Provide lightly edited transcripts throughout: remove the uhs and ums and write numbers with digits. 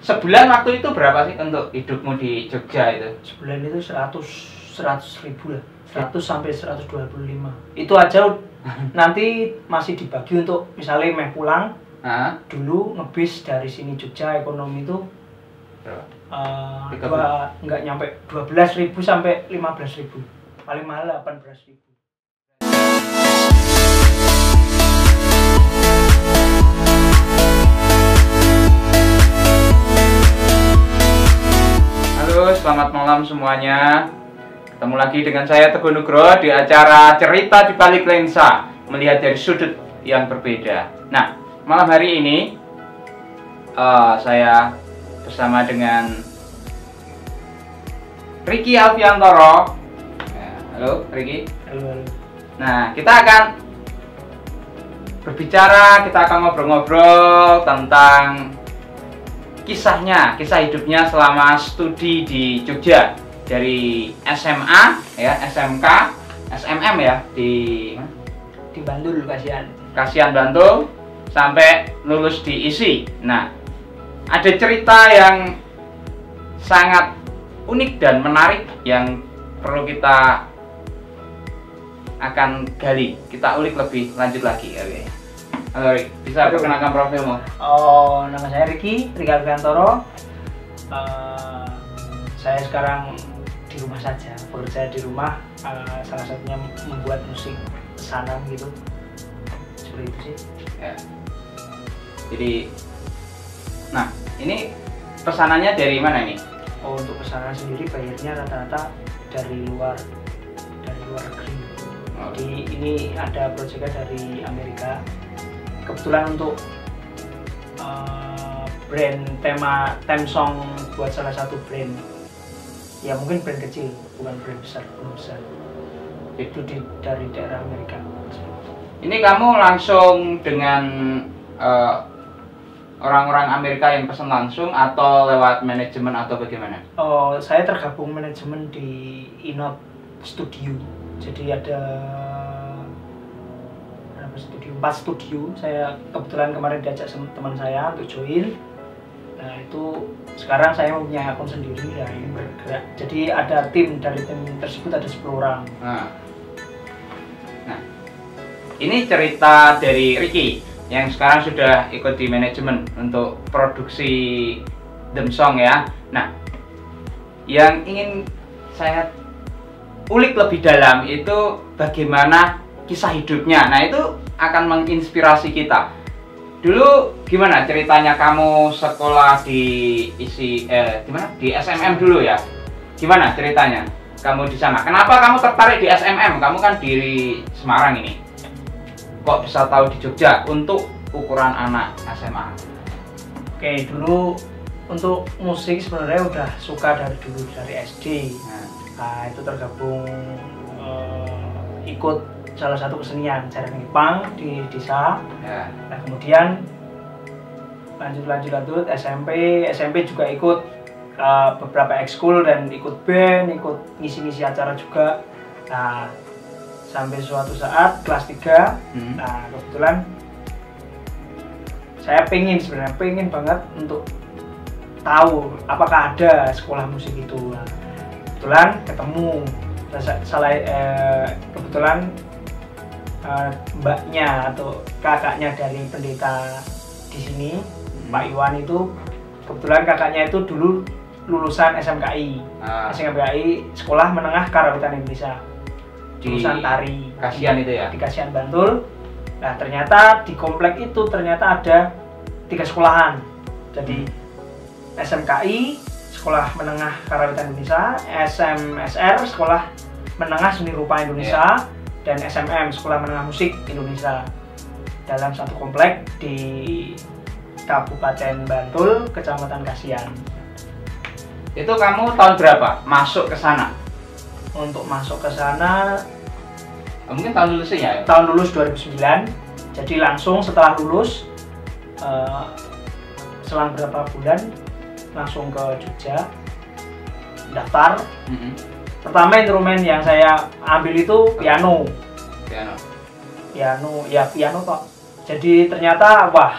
Sebulan waktu itu berapa sih untuk hidupmu di Jogja itu? Sebulan itu 100 ribu lah, 100 sampai 125. Itu aja nanti masih dibagi untuk misalnya meh pulang. Dulu ngebis dari sini Jogja ekonomi itu nggak nyampe 12.000 sampai 15.000, paling mahal 18.000. Halo, selamat malam semuanya. Ketemu lagi dengan saya Teguh Nugroho di acara Cerita di Balik Lensa, melihat dari sudut yang berbeda. Nah, malam hari ini saya bersama dengan Ricky Alfiantoro. Halo, Ricky. Halo. Nah, kita akan berbicara, kita akan ngobrol-ngobrol tentang kisah hidupnya selama studi di Jogja, dari SMA, ya, SMK, SMM ya, di Bantul, Kasihan Bantul, sampai lulus di ISI. Nah, ada cerita yang sangat unik dan menarik yang perlu kita akan gali, kita ulik lebih lanjut lagi. Oke. Halo Rick, bisa perkenalkan profilmu? Oh, nama saya Ricky Alfiantoro. Saya sekarang di rumah saja, bekerja di rumah, salah satunya membuat musik pesanan gitu. Seperti itu sih. Ya. Jadi, nah ini pesanannya dari mana nih? Oh, untuk pesanan sendiri bayarnya rata-rata dari luar negeri. Jadi ini ada proyeknya dari Amerika. Kebetulan untuk brand theme song buat salah satu brand, ya mungkin brand kecil, bukan brand besar, itu dari daerah Amerika. Ini kamu langsung dengan orang-orang Amerika yang pesan langsung atau lewat manajemen atau bagaimana? Oh, saya tergabung manajemen di Inot Studio. Jadi ada 4 studio. Saya kebetulan kemarin diajak sama teman saya untuk join. Nah, itu sekarang saya mempunyai akun sendiri, ya, ini bergerak. Jadi ada tim, dari tim tersebut ada 10 orang. Nah, ini cerita dari Ricky yang sekarang sudah ikut di manajemen untuk produksi theme song ya. Nah, yang ingin saya ulik lebih dalam itu bagaimana kisah hidupnya. Nah, itu akan menginspirasi kita. Dulu gimana ceritanya kamu sekolah di di SMM dulu ya? Gimana ceritanya kamu di sana? Kenapa kamu tertarik di SMM? Kamu kan di Semarang ini. Kok bisa tahu di Jogja untuk ukuran anak SMA? Oke, dulu untuk musik sebenarnya udah suka dari dulu, dari SD. Nah, itu tergabung ikut salah satu kesenian jaran Jepang di desa. Ya. Nah, kemudian lanjut SMP juga ikut beberapa ekskul dan ikut band, ikut ngisi-ngisi acara juga. Nah, sampai suatu saat kelas 3, nah kebetulan saya pengen banget untuk tahu apakah ada sekolah musik itu. Nah, kebetulan ketemu, kebetulan mbaknya atau kakaknya dari pendeta di sini, Pak Iwan itu, kebetulan kakaknya itu dulu lulusan SMKI, SMKI Sekolah Menengah Karawitan Indonesia, lulusan tari. Kasihan itu ya? Di Kasihan Bantul. Nah, ternyata di komplek itu ternyata ada 3 sekolahan. Jadi SMKI Sekolah Menengah Karawitan Indonesia, SMSR Sekolah Menengah Seni Rupa Indonesia, dan SMM Sekolah Menengah Musik Indonesia, dalam satu komplek di Kabupaten Bantul, Kecamatan Kasihan. Itu kamu tahun berapa masuk ke sana? Untuk masuk ke sana Mungkin tahun lulusnya ya? Tahun lulus 2009. Jadi langsung setelah lulus, selang berapa bulan langsung ke Jogja, daftar. Pertama instrumen yang saya ambil itu piano Piano kok. Jadi ternyata wah,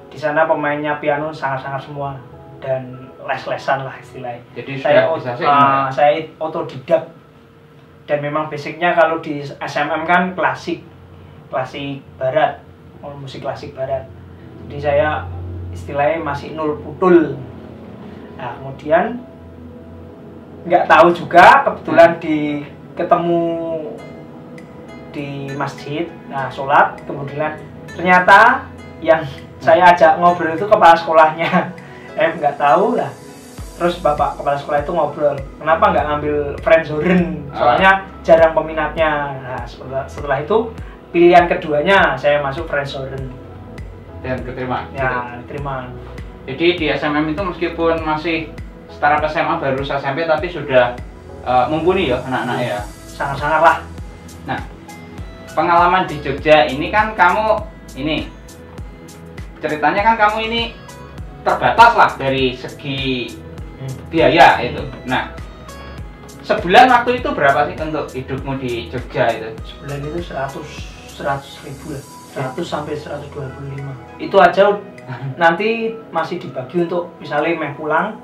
Di sana pemainnya piano sangat-sangat semua dan les-lesan lah istilahnya. Jadi saya otodidak dan memang basicnya kalau di SMM kan klasik barat, musik klasik barat. Jadi saya istilahnya masih nul putul. Nah kemudian nggak tahu juga kebetulan ketemu di masjid, nah sholat, kemudian ternyata yang saya ajak ngobrol itu kepala sekolahnya. Saya nggak tahu lah. Terus bapak kepala sekolah itu ngobrol, kenapa nggak ngambil friendzone? Soalnya jarang peminatnya. Nah setelah itu pilihan keduanya saya masuk friendzone. Dan keterima. Ya, terima. Jadi di SMM itu meskipun masih setara SMA baru SMP tapi sudah mumpuni ya anak-anak ya. Sangat-sangat lah. Nah, pengalaman di Jogja ini kan kamu ceritanya kan kamu ini terbatas lah dari segi biaya itu. Nah, sebulan waktu itu berapa sih untuk hidupmu di Jogja itu? Sebulan itu 100 ribu lah, 100 sampai 125. Itu aja nanti masih dibagi untuk misalnya mau pulang.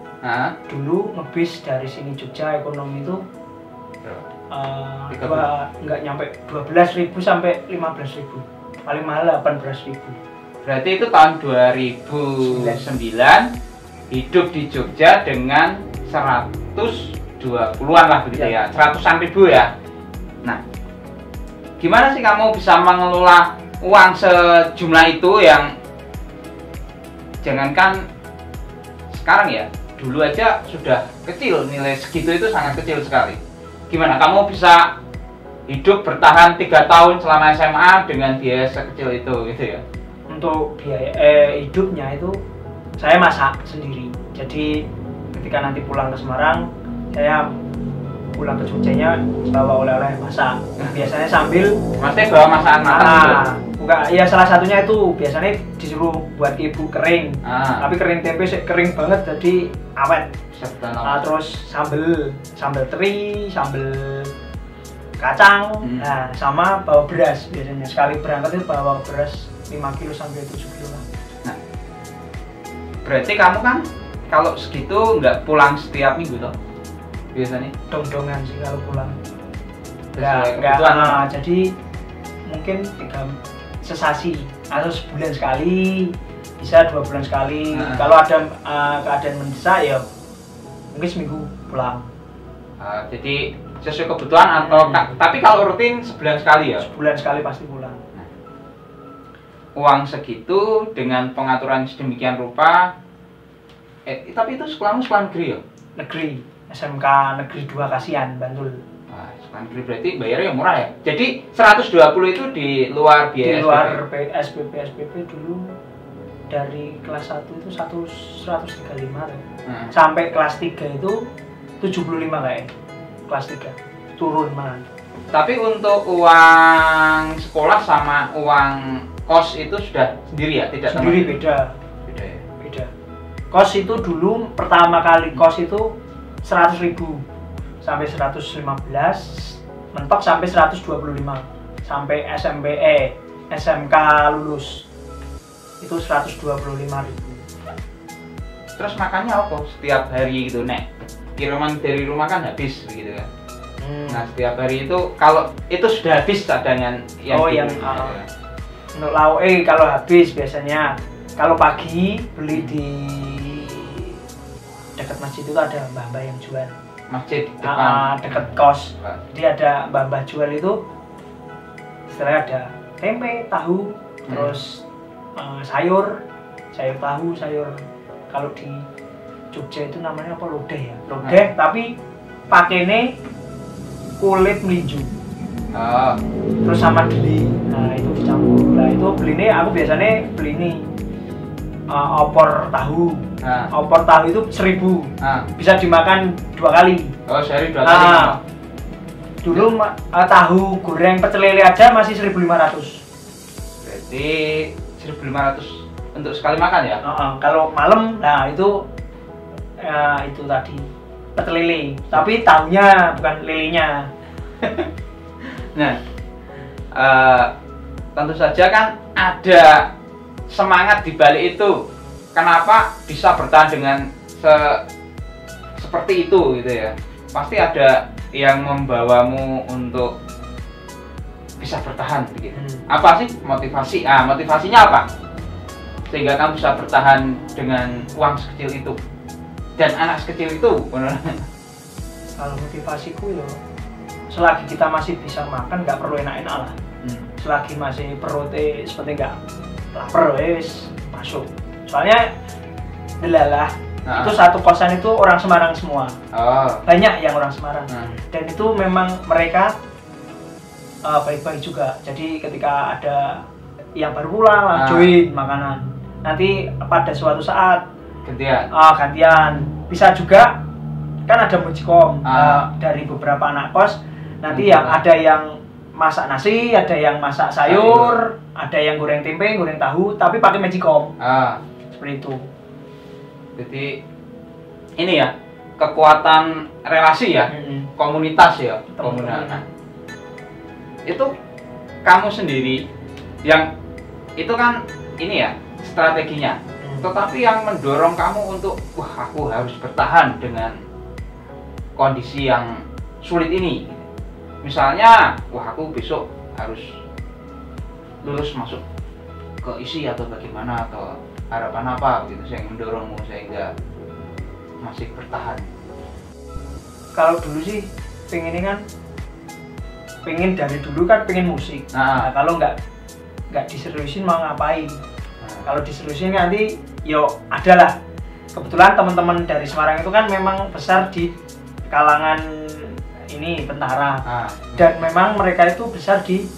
Dulu ngebis dari sini Jogja ekonomi itu nggak nyampe 12.000 sampai 15.000, paling mahal 18.000. Berarti itu tahun 2009 hidup di Jogja dengan 120-an lah begitu ya, 100-an ribu ya. Nah, gimana sih kamu bisa mengelola uang sejumlah itu yang jangankan sekarang ya, dulu aja sudah kecil, nilai segitu itu sangat kecil sekali. Gimana kamu bisa hidup bertahan 3 tahun selama SMA dengan biaya sekecil itu gitu ya? Untuk biaya hidupnya itu saya masak sendiri. Jadi ketika nanti pulang ke Semarang, saya pulang ke Jogjanya bawa oleh-oleh masak. Biasanya sambil maksudnya bawa masakan matang bukan, ya salah satunya itu biasanya disuruh buat ibu kering. Tapi kering tempe kering banget jadi awet. Terus sambal teri, sambal kacang, nah sama bawa beras biasanya. Sekali berangkat itu bawa beras 5 kilo sampai 7 kilo lah. Nah, berarti kamu kan kalau segitu nggak pulang setiap minggu toh? Biasanya? Dong-dongan sih kalau pulang. Nggak, jadi mungkin 3 sesasi atau sebulan sekali, bisa 2 bulan sekali. Kalau ada keadaan mendesak ya mungkin seminggu pulang. Jadi sesuai kebutuhan atau tapi kalau rutin sebulan sekali ya? Sebulan sekali pasti pulang. Uang segitu dengan pengaturan sedemikian rupa, tapi itu sekolahmu sekolah negeri ya? Negeri, SMK Negeri 2 Kasihan, Bantul. Sekolah negeri berarti bayarnya murah ya? Jadi 120 itu di luar biaya? Di luar SPP dulu dari kelas 1 itu 135 ya. Sampai kelas 3 itu 75 kayak. Kelas 3 turun malah. Tapi untuk uang sekolah sama uang kos itu sudah sendiri ya? Tidak sendiri, beda ya? Beda. Kos itu dulu pertama kali kos itu 100.000 sampai 115, mentok sampai 125 sampai SMK lulus itu 125.000. Terus makannya apa setiap hari gitu nek? Kiriman dari rumah kan habis begitu kan? Nah setiap hari itu kalau itu sudah habis cadangan yang untuk lauk kalau habis biasanya kalau pagi beli di dekat masjid itu ada mbah-mbah yang jual. Masjid depan dekat kos. Jadi ada mbah-mbah jual itu istilahnya ada tempe, tahu, terus sayur tahu, sayur kalau di Jogja itu namanya apa, lodeh ya. Lodeh tapi pakainya kulit melinju. Terus sama deli, nah itu dicampur. Nah itu belinya aku biasanya beli ini opor tahu. Opor tahu itu 1.000, bisa dimakan 2 kali. Oh sehari 2 kali. Dulu tahu goreng pecel lele aja masih 1.500. Berarti 1.500 untuk sekali makan ya? Kalau malam, nah itu tadi pecel lele, tapi tahunya bukan lelenya. Nah, tentu saja kan ada semangat di balik itu? Kenapa bisa bertahan dengan seperti itu gitu ya? Pasti ada yang membawamu untuk bisa bertahan begitu. Apa sih motivasi? Motivasinya apa? Sehingga kamu bisa bertahan dengan uang sekecil itu dan anak sekecil itu. Kalau motivasiku ya, selagi kita masih bisa makan nggak perlu enak-enak lah. Selagi masih perutnya seperti nggak lapar wes masuk. Soalnya delalah itu satu kosan itu orang Semarang semua. Banyak yang orang Semarang. Dan itu memang mereka baik-baik juga. Jadi ketika ada yang baru pulang lah join makanan. Nanti pada suatu saat gantian. Bisa juga kan ada mujikom dari beberapa anak kos. Nanti yang ada yang masak nasi, ada yang masak sayur, ada yang goreng tempe, goreng tahu, tapi pakai magicom. Seperti itu. Jadi ini ya kekuatan relasi ya, komunitas ya, komunitas. Itu kamu sendiri yang itu kan ini ya strateginya. Tetapi yang mendorong kamu untuk wah aku harus bertahan dengan kondisi yang sulit ini. Misalnya wah aku besok harus lulus masuk ke isi atau bagaimana atau harapan apa gitu yang mendorongmu sehingga masih bertahan. Kalau dulu sih pengen dari dulu kan pengen musik. Nah, kalau nggak diseriusin mau ngapain? Kalau diseriusin nanti yo adalah kebetulan teman-teman dari Semarang itu kan memang besar di kalangan ini tentara dan memang mereka itu besar di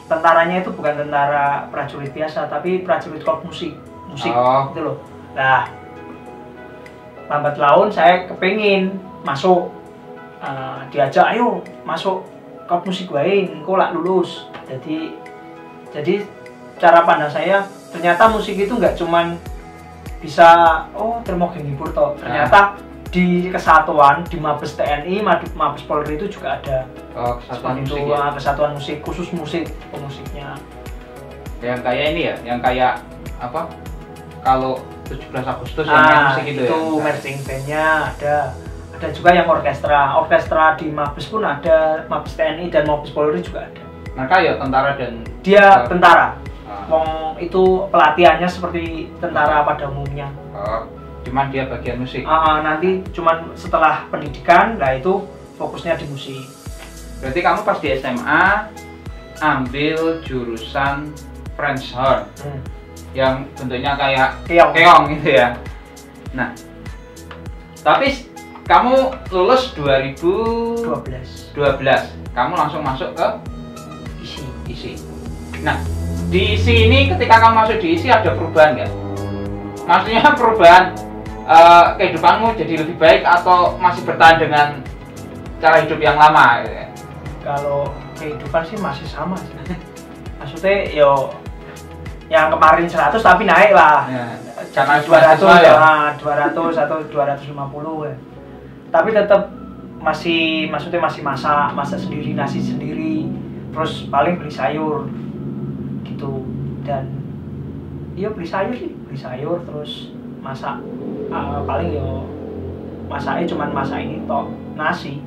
tentaranya itu bukan tentara prajurit biasa tapi prajurit korps musik gitu loh. Nah lambat laun saya kepengin masuk diajak ayo masuk korps musik wae engko lak lulus. Jadi cara pandang saya ternyata musik itu nggak cuman bisa termogen hibur toh. Ternyata di kesatuan di Mabes TNI, Mabes Polri itu juga ada kesatuan musik kesatuan musik khusus musik pemusiknya. Yang kayak ini ya, yang kayak apa? Kalau 17 Agustus yang musik itu ya. Itu marching band-nya ada juga yang orkestra di Mabes pun ada, Mabes TNI dan Mabes Polri juga ada. Mereka ya tentara dan dia tentara. Wong itu pelatihannya seperti tentara pada umumnya. Cuman dia bagian musik. Nanti cuman setelah pendidikan, nah itu fokusnya di musik. Berarti kamu pas di SMA ambil jurusan French horn, yang bentuknya kayak keong gitu ya. Nah, tapi kamu lulus 2012, kamu langsung masuk ke isi. Nah, di isi ini ketika kamu masuk di isi ada perubahan nggak? Maksudnya perubahan kehidupanmu jadi lebih baik atau masih bertahan dengan cara hidup yang lama? Gitu ya? Kalau kehidupan sih masih sama sih. Maksudnya yang kemarin 100 tapi naik lah. Karena 200 atau 250 ya. Tapi tetap masih masak sendiri, nasi sendiri. Terus paling beli sayur gitu. Dan beli sayur terus masak paling masaknya cuman masak ini toh nasi.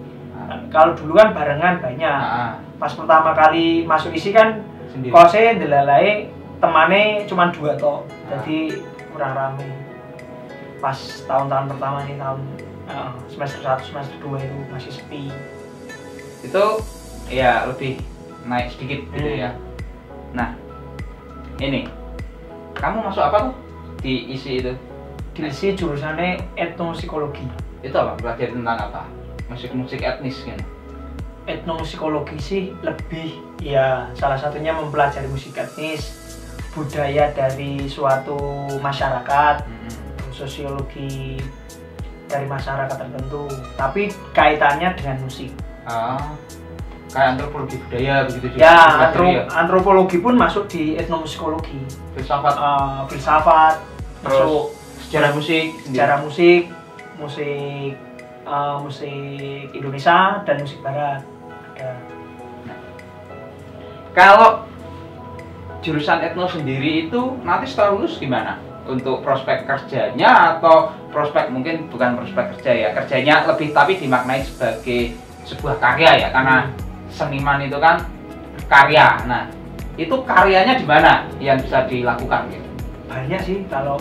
Kalau dulu kan barengan banyak. Pas pertama kali masuk isi kan kose delalai temane cuman 2 toh. Jadi kurang rame. Pas tahun-tahun pertama nih tahun semester 1 semester 2 itu masih sepi. Itu ya lebih naik sedikit gitu ya. Nah, ini kamu masuk apa tuh di isi itu? Di isi jurusannya etnomusikologi. Itu apa? Belajar tentang apa? Musik etnis kan? Etnomusikologi sih lebih ya salah satunya mempelajari musik etnis, budaya dari suatu masyarakat, sosiologi dari masyarakat tertentu, tapi kaitannya dengan musik. Kayak antropologi budaya begitu juga. Ya, antropologi pun masuk di etnomusikologi. Filsafat, masuk sejarah musik, musik Indonesia dan musik Barat. Ada. Kalau jurusan etno sendiri itu nanti setelah lulus gimana? Untuk prospek kerjanya atau prospek mungkin bukan prospek kerja ya, kerjanya lebih tapi dimaknai sebagai sebuah karya ya, karena seniman itu kan karya. Nah, itu karyanya di mana yang bisa dilakukan gitu? Banyak sih kalau,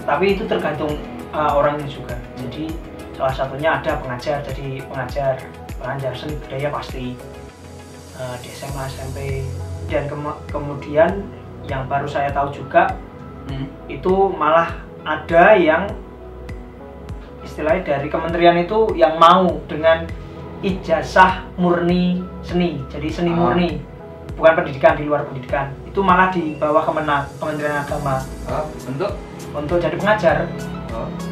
tapi itu tergantung orangnya juga. Jadi salah satunya ada pengajar, jadi pengajar seni budaya pasti di SMA SMP, dan kemudian yang baru saya tahu juga itu malah ada yang istilahnya dari kementerian itu yang mau dengan ijazah murni seni, jadi seni murni, bukan pendidikan, di luar pendidikan, itu malah di bawah Kementerian Agama untuk jadi pengajar.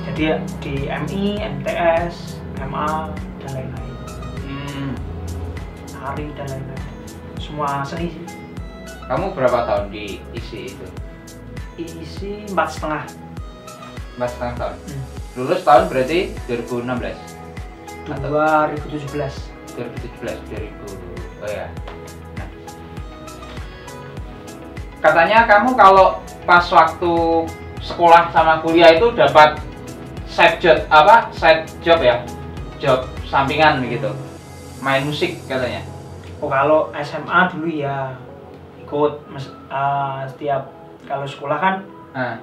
Jadi di MI, MTS, MA dan lain-lain, hari dan lain-lain, semua seni. Kamu berapa tahun di ISI itu? ISI 4,5 tahun. Lulus tahun berarti 2016? 2017. Oh ya. Nah. Katanya kamu kalau pas waktu sekolah sama kuliah itu dapat side job ya, job sampingan gitu, main musik katanya. Oh, kalau SMA dulu ya ikut setiap kalau sekolah kan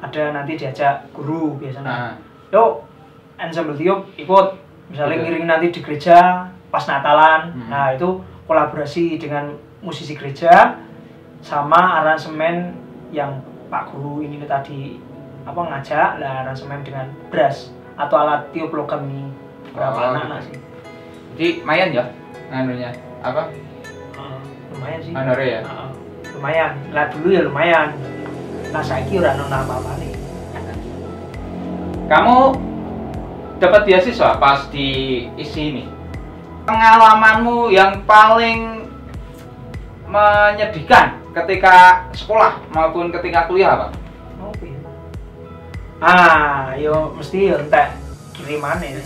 ada nanti diajak guru biasanya. Yuk ensemble tiup ikut, misalnya ngiring nanti di gereja pas Natalan. Nah, itu kolaborasi dengan musisi gereja sama aransemen yang Pak Guru ini tadi ngajak lah, aransemen dengan brass atau alat tiup logam ini. Berapa anak sih? Jadi lumayan ya anunya lumayan sih. Ya? Lumayan. Lah dulu ya lumayan. Nah, saiki ora ono apa-apa nih. Kamu dapat beasiswa pas di ISI ini. Pengalamanmu yang paling menyedihkan ketika sekolah maupun ketika kuliah apa? Yo mesti entek kirimane.